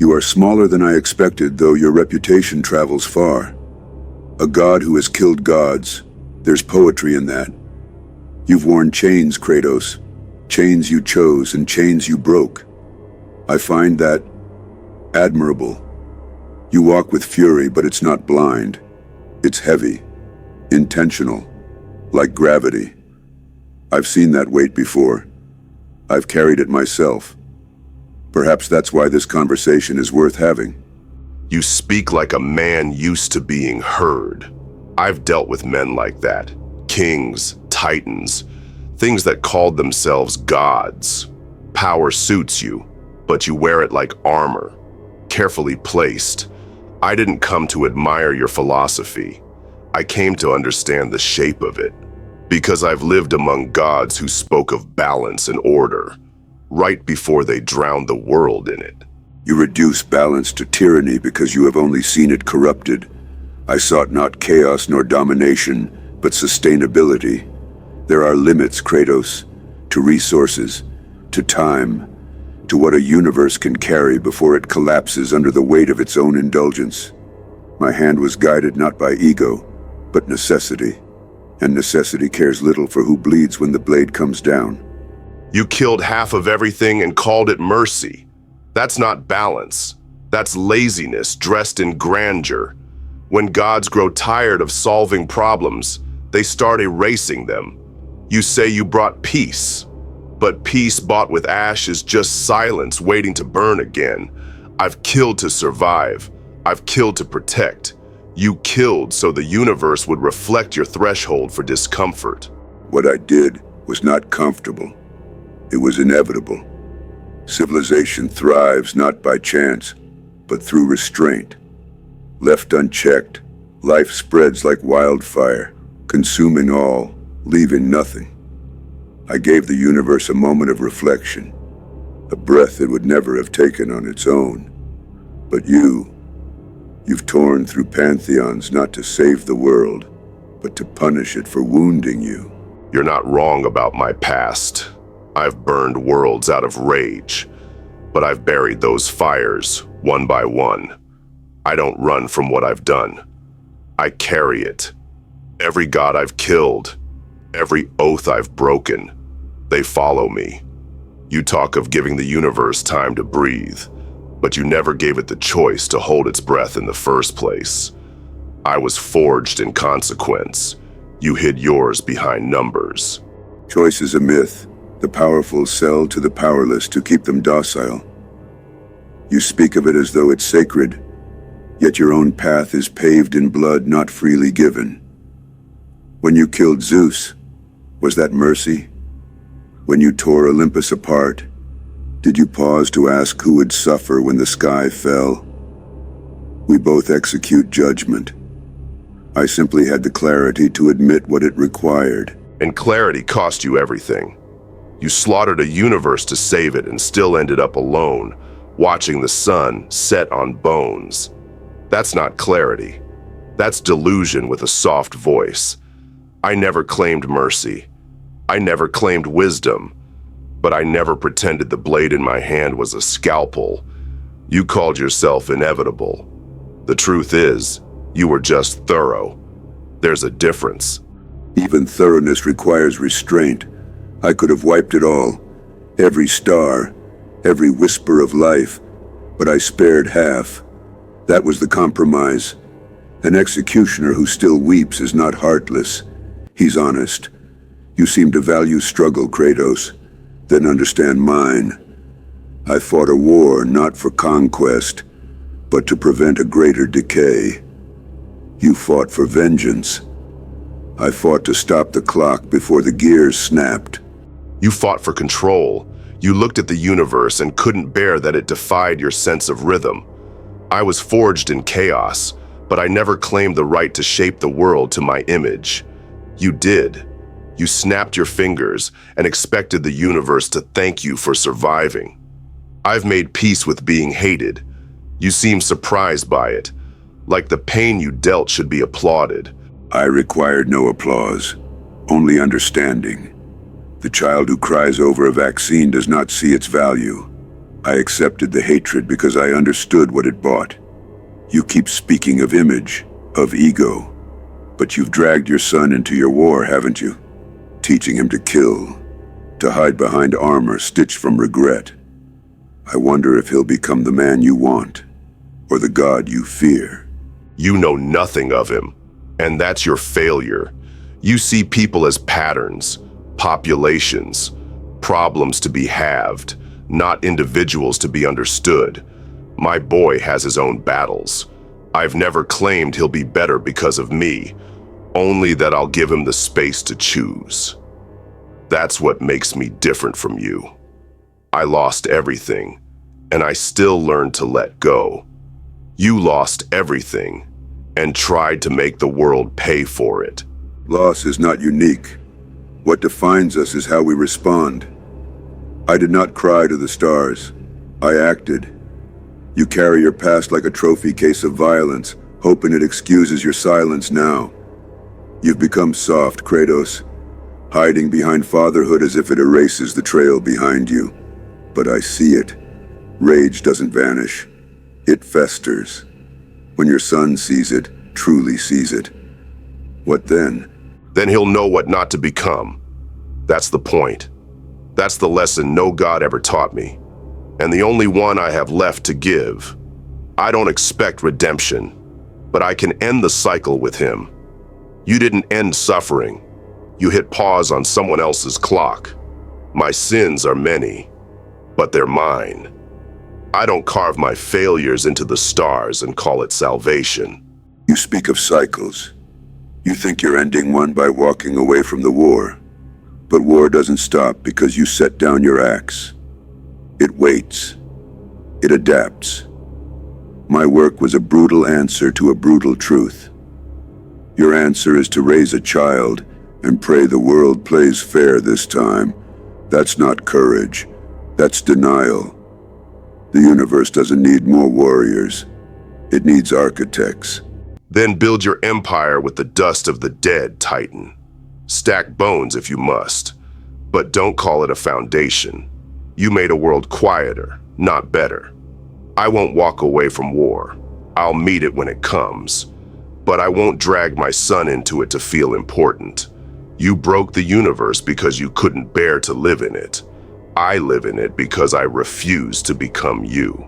You are smaller than I expected, though your reputation travels far. A god who has killed gods. There's poetry in that. You've worn chains, Kratos. Chains you chose and chains you broke. I find that admirable. You walk with fury, but it's not blind. It's heavy, intentional, like gravity. I've seen that weight before. I've carried it myself. Perhaps that's why this conversation is worth having. You speak like a man used to being heard. I've dealt with men like that. Kings, titans, things that called themselves gods. Power suits you, but you wear it like armor, carefully placed. I didn't come to admire your philosophy. I came to understand the shape of it, because I've lived among gods who spoke of balance and order, right before they drowned the world in it. You reduce balance to tyranny because you have only seen it corrupted. I sought not chaos nor domination, but sustainability. There are limits, Kratos, to resources, to time, to what a universe can carry before it collapses under the weight of its own indulgence. My hand was guided not by ego, but necessity. And necessity cares little for who bleeds when the blade comes down. You killed half of everything and called it mercy. That's not balance. That's laziness dressed in grandeur. When gods grow tired of solving problems, they start erasing them. You say you brought peace, but peace bought with ash is just silence waiting to burn again. I've killed to survive. I've killed to protect. You killed so the universe would reflect your threshold for discomfort. What I did was not comfortable. It was inevitable. Civilization thrives not by chance, but through restraint. Left unchecked, life spreads like wildfire, consuming all, leaving nothing. I gave the universe a moment of reflection, a breath it would never have taken on its own. But you've torn through pantheons not to save the world, but to punish it for wounding you. You're not wrong about my past. I've burned worlds out of rage, but I've buried those fires one by one. I don't run from what I've done. I carry it. Every god I've killed, every oath I've broken, they follow me. You talk of giving the universe time to breathe, but you never gave it the choice to hold its breath in the first place. I was forged in consequence. You hid yours behind numbers. Choice is a myth. The powerful sell to the powerless to keep them docile. You speak of it as though it's sacred, yet your own path is paved in blood not freely given. When you killed Zeus, was that mercy? When you tore Olympus apart, did you pause to ask who would suffer when the sky fell? We both execute judgment. I simply had the clarity to admit what it required. And clarity cost you everything. You slaughtered a universe to save it and still ended up alone, watching the sun set on bones. That's not clarity. That's delusion with a soft voice. I never claimed mercy. I never claimed wisdom. But I never pretended the blade in my hand was a scalpel. You called yourself inevitable. The truth is, you were just thorough. There's a difference. Even thoroughness requires restraint. I could have wiped it all, every star, every whisper of life, but I spared half. That was the compromise. An executioner who still weeps is not heartless. He's honest. You seem to value struggle, Kratos. Then understand mine. I fought a war not for conquest, but to prevent a greater decay. You fought for vengeance. I fought to stop the clock before the gears snapped. You fought for control. You looked at the universe and couldn't bear that it defied your sense of rhythm. I was forged in chaos, but I never claimed the right to shape the world to my image. You did. You snapped your fingers and expected the universe to thank you for surviving. I've made peace with being hated. You seem surprised by it, like the pain you dealt should be applauded. I required no applause, only understanding. The child who cries over a vaccine does not see its value. I accepted the hatred because I understood what it bought. You keep speaking of image, of ego, but you've dragged your son into your war, haven't you? Teaching him to kill, to hide behind armor stitched from regret. I wonder if he'll become the man you want, or the god you fear. You know nothing of him, and that's your failure. You see people as patterns, populations, problems to be halved, not individuals to be understood. My boy has his own battles. I've never claimed he'll be better because of me, only that I'll give him the space to choose. That's what makes me different from you. I lost everything, and I still learned to let go. You lost everything, and tried to make the world pay for it. Loss is not unique. What defines us is how we respond. I did not cry to the stars. I acted. You carry your past like a trophy case of violence, hoping it excuses your silence now. You've become soft, Kratos, hiding behind fatherhood as if it erases the trail behind you. But I see it. Rage doesn't vanish. It festers. When your son sees it, truly sees it, what then? Then he'll know what not to become. That's the point. That's the lesson no god ever taught me, and the only one I have left to give. I don't expect redemption, but I can end the cycle with him. You didn't end suffering. You hit pause on someone else's clock. My sins are many, but they're mine. I don't carve my failures into the stars and call it salvation. You speak of cycles. You think you're ending one by walking away from the war. But war doesn't stop because you set down your axe. It waits. It adapts. My work was a brutal answer to a brutal truth. Your answer is to raise a child and pray the world plays fair this time. That's not courage. That's denial. The universe doesn't need more warriors. It needs architects. Then build your empire with the dust of the dead, Titan. Stack bones if you must, but don't call it a foundation. You made a world quieter, not better. I won't walk away from war. I'll meet it when it comes, but I won't drag my son into it to feel important. You broke the universe because you couldn't bear to live in it. I live in it because I refuse to become you.